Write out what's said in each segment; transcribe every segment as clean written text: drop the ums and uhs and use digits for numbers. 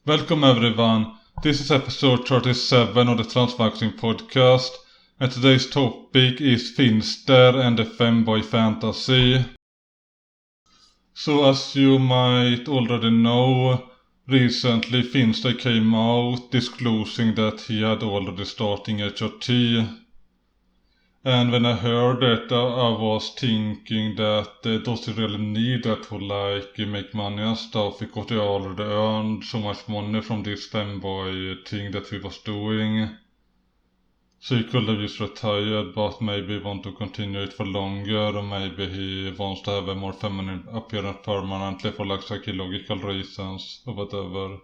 Welcome everyone, this is episode 37 of the Transmaxxing podcast, and today's topic is Finnster and the femboy fantasy. So as you might already know, recently Finnster came out disclosing that he had already starting HRT. And when I heard it, I was thinking that does he really need that to make money and stuff, because he already earned so much money from this femboy thing that he was doing. So he could have just retired, but maybe want to continue it for longer, or maybe he wants to have a more feminine appearance permanently for psychological reasons or whatever.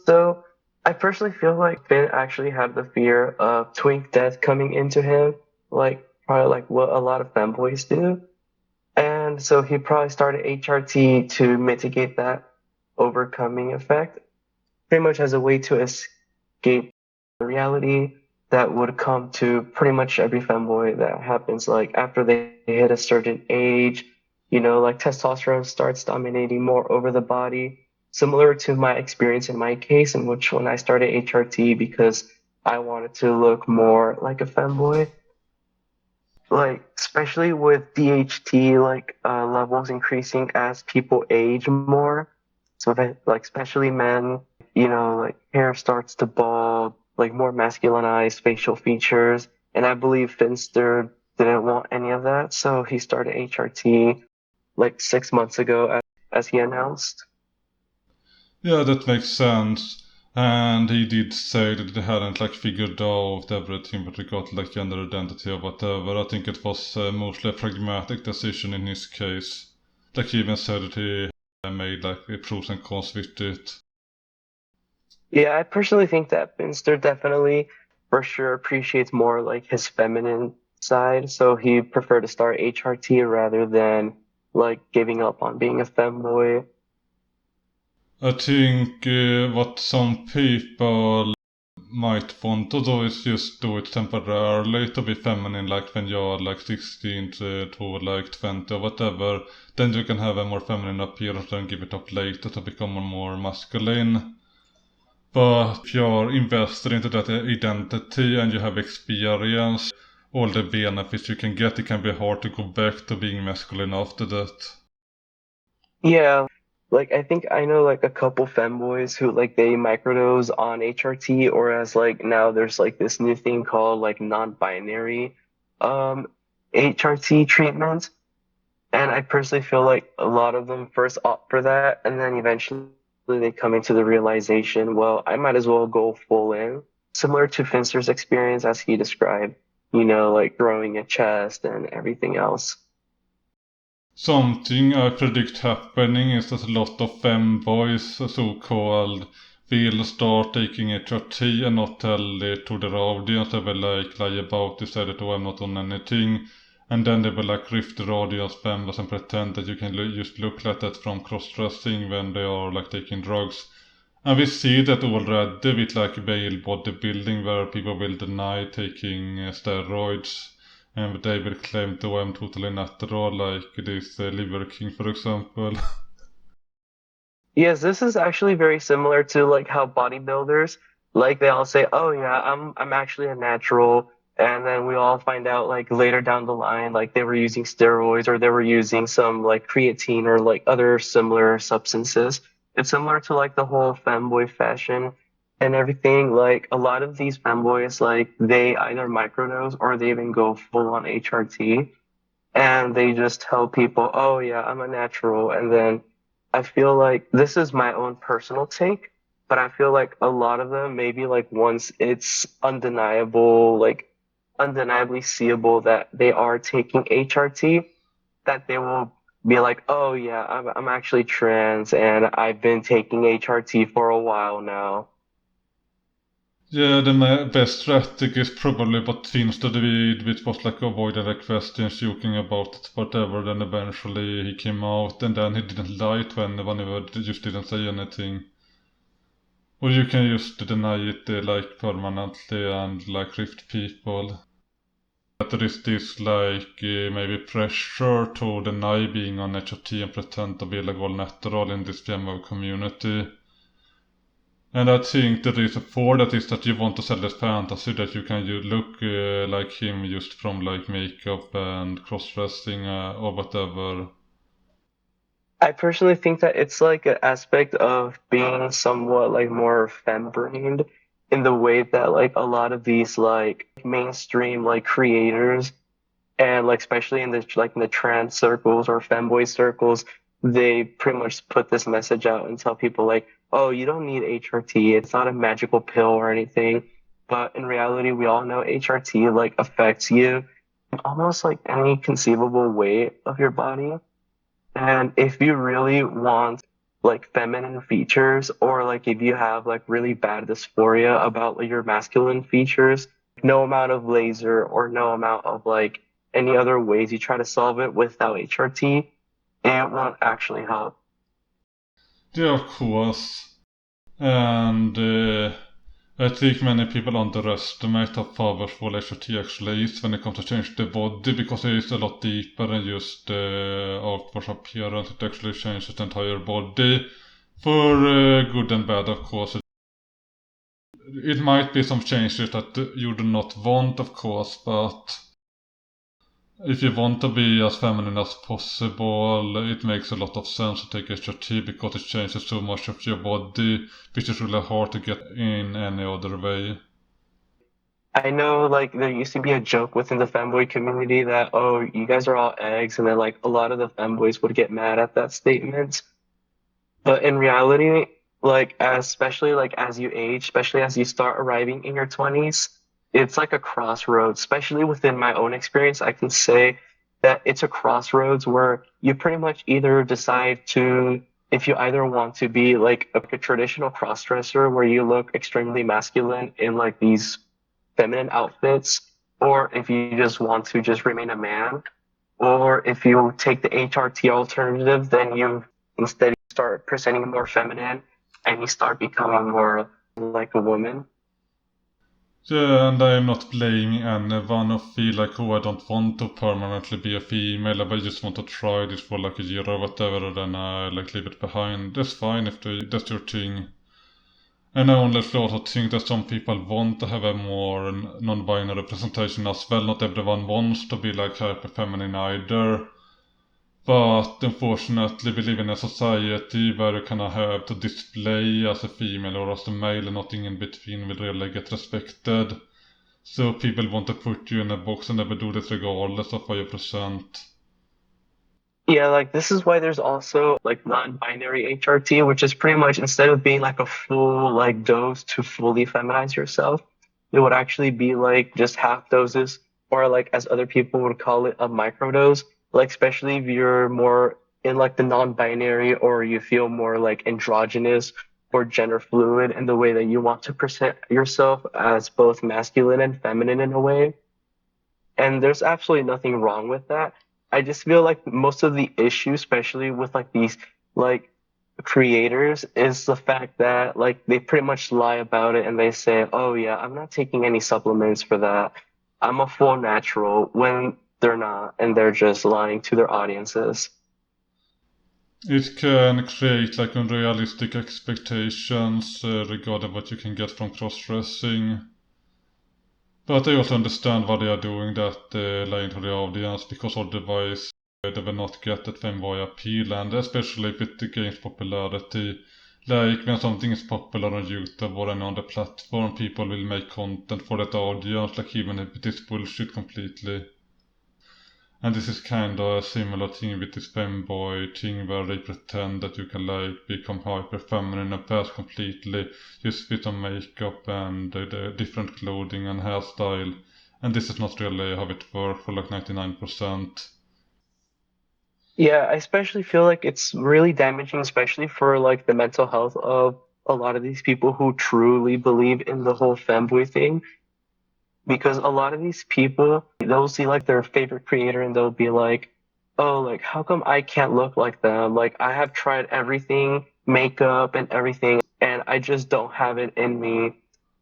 So I personally feel like Finn actually had the fear of twink death coming into him, probably like what a lot of femboys do. And so he probably started HRT to mitigate that overcoming effect, pretty much as a way to escape the reality that would come to pretty much every femboy that happens like after they hit a certain age, like testosterone starts dominating more over the body. Similar to my experience in my case, in which when I started HRT because I wanted to look more like a femboy, like especially with DHT levels increasing as people age more. So especially men, like hair starts to bald, like more masculinized facial features. And I believe Finnster didn't want any of that, so he started HRT like 6 months ago as he announced. Yeah, that makes sense. And he did say that they hadn't figured out everything with regard to gender identity or whatever. I think it was mostly a pragmatic decision in his case. He even said that he made pros and cons with it. Yeah, I personally think that Finster definitely for sure appreciates more like his feminine side, so he preferred to start HRT rather than like giving up on being a femboy. I think what some people might want to do is just do it temporarily to be feminine, like when you're 16 to 20 or whatever. Then you can have a more feminine appearance and give it up later to become more masculine. But if you're invested into that identity and you have experience, all the benefits you can get, it can be hard to go back to being masculine after that. Yeah, like I think I know like a couple femboys who like they microdose on HRT, or as like now there's like this new thing called like non-binary um HRT treatment. And I personally feel like a lot of them first opt for that, and then eventually they come into the realization, well, I might as well go full in. Similar to Finster's experience as he described, like growing a chest and everything else. Something I predict happening is that a lot of femboys, so-called, will start taking HRT and not tell it to their audience. They will lie about it, say that oh, I'm not on anything. And then they will riff their audience members and pretend that you can just look like that from cross-dressing when they are taking drugs. And we see that already with male bodybuilding, where people will deny taking steroids. And they will claim to I'm totally natural, like this Liver King, for example. Yes, this is actually very similar to like how bodybuilders, like they all say, "Oh yeah, I'm actually a natural," and then we all find out like later down the line, like they were using steroids or they were using some like creatine or like other similar substances. It's similar to like the whole femboy fashion and everything. Like a lot of these femboys, like they either microdose or they even go full on HRT, and they just tell people, "Oh yeah, I'm a natural," and then I feel like this is my own personal take, but I feel like a lot of them, maybe like once it's undeniable, like undeniably seeable that they are taking HRT, that they will be like, "Oh yeah, I'm actually trans and I've been taking HRT for a while now." Yeah, the best strategy is probably what Finnster did, which was avoiding the questions, joking about it, whatever. Then eventually he came out, and then he didn't lie to anyone, he just didn't say anything. Or you can just deny it permanently and rift people. But there is this maybe pressure to deny being on HRT and pretend to be all natural in this female community. And I think the reason for that is that you want to sell this fantasy that you can look like him just from like makeup and cross-dressing or whatever. I personally think that it's like an aspect of being somewhat like more femme-brained in the way that like a lot of these like mainstream like creators and like especially in the trans circles or femboy circles, they pretty much put this message out and tell people like, oh, you don't need HRT. It's not a magical pill or anything. But in reality, we all know HRT like affects you in almost like any conceivable way of your body. And if you really want like feminine features, or like if you have like really bad dysphoria about like, your masculine features, no amount of laser or no amount of like any other ways you try to solve it without HRT, it won't actually help. Yeah, of course. And I think many people underestimate how powerful HRT actually is when it comes to change the body, because it is a lot deeper than just outward appearance. It actually changes the entire body for good and bad, of course. It might be some changes that you do not want, of course, but if you want to be as feminine as possible, it makes a lot of sense to take HRT because it changes so much of your body, which is really hard to get in any other way. I know like there used to be a joke within the femboy community that, oh, you guys are all eggs, and then like a lot of the femboys would get mad at that statement. But in reality, like especially like as you age, especially as you start arriving in your 20s, it's like a crossroads. Especially within my own experience, I can say that it's a crossroads where you pretty much either decide to, if you either want to be like a traditional crossdresser where you look extremely masculine in like these feminine outfits, or if you just want to just remain a man, or if you take the HRT alternative, then you instead start presenting more feminine and you start becoming more like a woman. Yeah, and I am not blaming anyone who feel like, oh, I don't want to permanently be a female, I just want to try this for like a year or whatever, and then I like leave it behind. That's fine if that's your thing. And I honestly also think that some people want to have a more non-binary representation as well. Not everyone wants to be like hyper feminine either. But unfortunately we live in a society where you kind of have to display as a female or as a male, and nothing in between will really get respected. So people want to put you in a box and they will do this regardless of how you present. Yeah, like this is why there's also like non-binary HRT, which is pretty much instead of being like a full like dose to fully feminize yourself, it would actually be like just half doses, or like as other people would call it, a microdose. Like especially if you're more in like the non-binary, or you feel more like androgynous or gender fluid in the way that you want to present yourself as both masculine and feminine in a way. And there's absolutely nothing wrong with that. I just feel like most of the issue, especially with like these like creators, is the fact that like they pretty much lie about it and they say, oh yeah, I'm not taking any supplements for that. I'm a full natural, when they're not, and they're just lying to their audiences. It can create like unrealistic expectations regarding what you can get from cross-dressing. But I also understand why they are doing that, lying to the audience, because otherwise they will not get that femboy appeal, and especially if it gains popularity. Like when something is popular on YouTube or any other platform, people will make content for that audience, like even if it is bullshit completely. And this is kinda a similar thing with this femboy thing where they pretend that you can like become hyper feminine and pass completely just with some makeup and the different clothing and hairstyle. And this is not really how it works for like 99%. Yeah, I especially feel like it's really damaging, especially for like the mental health of a lot of these people who truly believe in the whole femboy thing. Because a lot of these people, they'll see like their favorite creator and they'll be like, oh, like, how come I can't look like them? Like, I have tried everything, makeup and everything, and I just don't have it in me.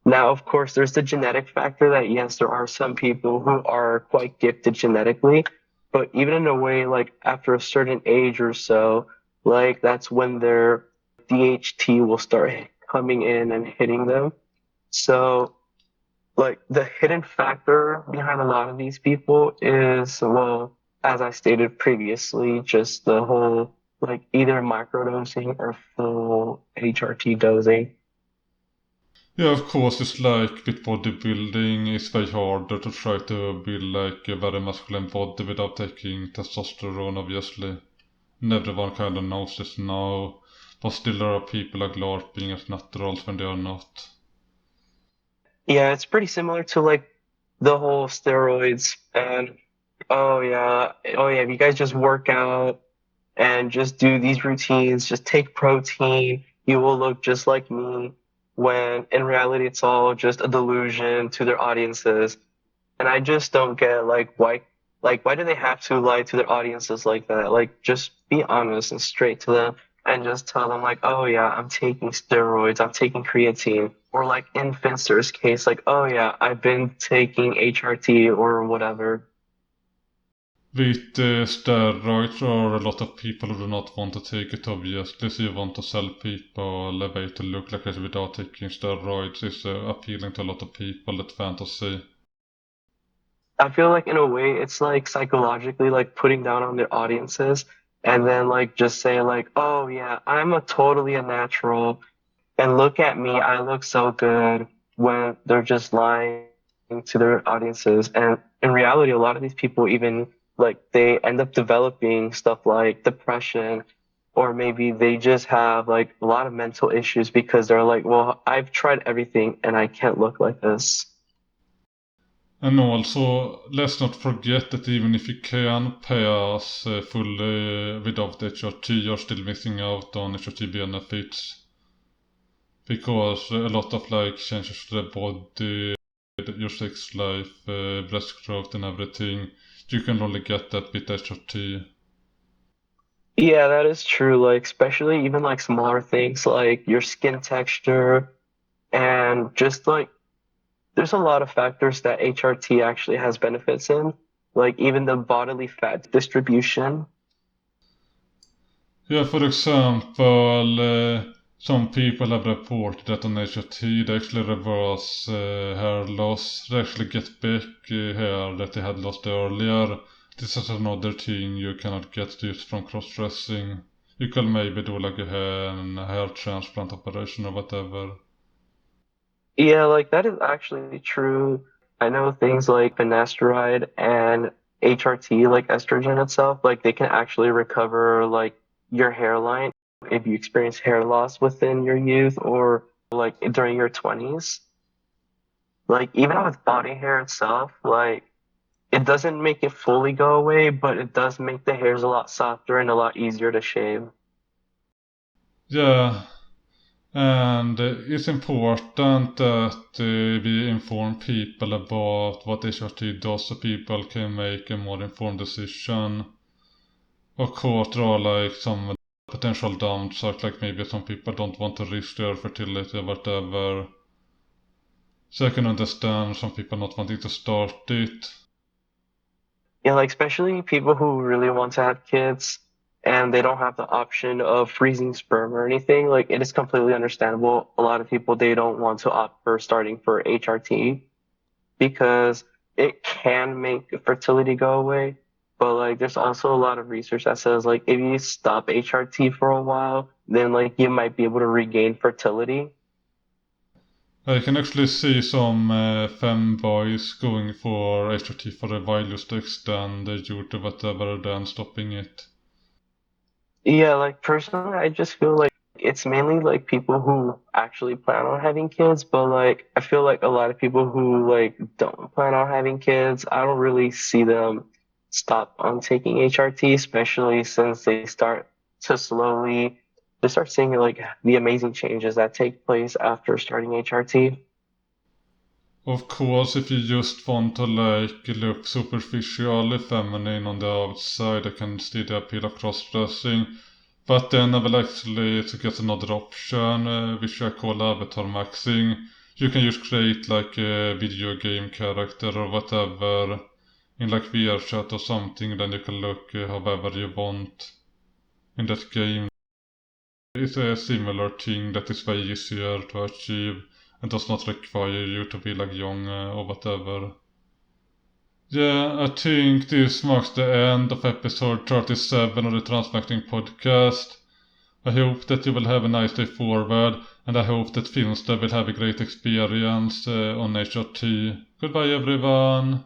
Now, of course, there's the genetic factor that, yes, there are some people who are quite gifted genetically, but even in a way, like, after a certain age or so, like, that's when their DHT will start coming in and hitting them. So, like, the hidden factor behind a lot of these people is, well, as I stated previously, just the whole, like, either microdosing or full HRT dosing. Yeah, of course, it's like with bodybuilding, it's way harder to try to build like a very masculine body without taking testosterone, obviously. And everyone kind of knows this now, but still there are people like LARPing as naturals when they are not. Yeah, it's pretty similar to, like, the whole steroids and, oh yeah, if you guys just work out and just do these routines, just take protein, you will look just like me, when in reality it's all just a delusion to their audiences. And I just don't get, like why do they have to lie to their audiences like that? Like, just be honest and straight to them and just tell them, like, oh yeah, I'm taking steroids, I'm taking creatine, or like in Finnster's case, like, oh yeah, I've been taking HRT or whatever. With steroids, there are a lot of people who do not want to take it, obviously, so you want to sell people a way to look like this without taking steroids is appealing to a lot of people, that fantasy. I feel like in a way it's like psychologically like putting down on their audiences and then like just say like, oh yeah, I'm a totally a natural and look at me, I look so good, when they're just lying to their audiences. And in reality, a lot of these people even like they end up developing stuff like depression, or maybe they just have like a lot of mental issues because they're like, well, I've tried everything and I can't look like this. And also, let's not forget that even if you can pass fully without HRT, you're still missing out on HRT benefits. Because a lot of like changes to the body, your sex life, breast growth and everything, you can only get that with HRT. Yeah, that is true. Like, especially even like smaller things like your skin texture and just like there's a lot of factors that HRT actually has benefits in, like even the bodily fat distribution. Yeah, for example, some people have reported that on HRT they actually reverse hair loss. They actually get back hair that they had lost earlier. This is another thing you cannot get just from cross-dressing. You can maybe do like a hair transplant operation or whatever. Yeah, like that is actually true. I know things like finasteride and HRT, like estrogen itself, like they can actually recover like your hairline if you experience hair loss within your youth or like during your 20s. Like even with body hair itself, like it doesn't make it fully go away, but it does make the hairs a lot softer and a lot easier to shave. Yeah, and it's important that we inform people about what HRT does so people can make a more informed decision. Of course, there are like some potential downsides, like maybe some people don't want to risk their fertility or whatever. So I can understand some people not wanting to start it. Yeah, like especially people who really want to have kids and they don't have the option of freezing sperm or anything, like it is completely understandable. A lot of people they don't want to opt for starting for HRT because it can make fertility go away. But like there's also a lot of research that says like if you stop HRT for a while, then like you might be able to regain fertility. I can actually see some femboys going for HRT for a while just to extend the youth or whatever, then stopping it. Yeah, like personally, I just feel like it's mainly like people who actually plan on having kids, but like I feel like a lot of people who like don't plan on having kids, I don't really see them stop on taking HRT, especially since they start seeing like the amazing changes that take place after starting HRT. Of course, if you just want to like look superficially feminine on the outside, I can see the appeal of cross-dressing. But then I will actually suggest another option, which I call Avatarmaxxing. You can just create like a video game character or whatever in like VRChat or something, then you can look however you want in that game. It's a similar thing that is way easier to achieve and does not require you to be like young or whatever. Yeah, I think this marks the end of episode 37 of the Transmaxxing podcast. I hope that you will have a nice day forward, and I hope that Finnster will have a great experience on HRT. Goodbye everyone!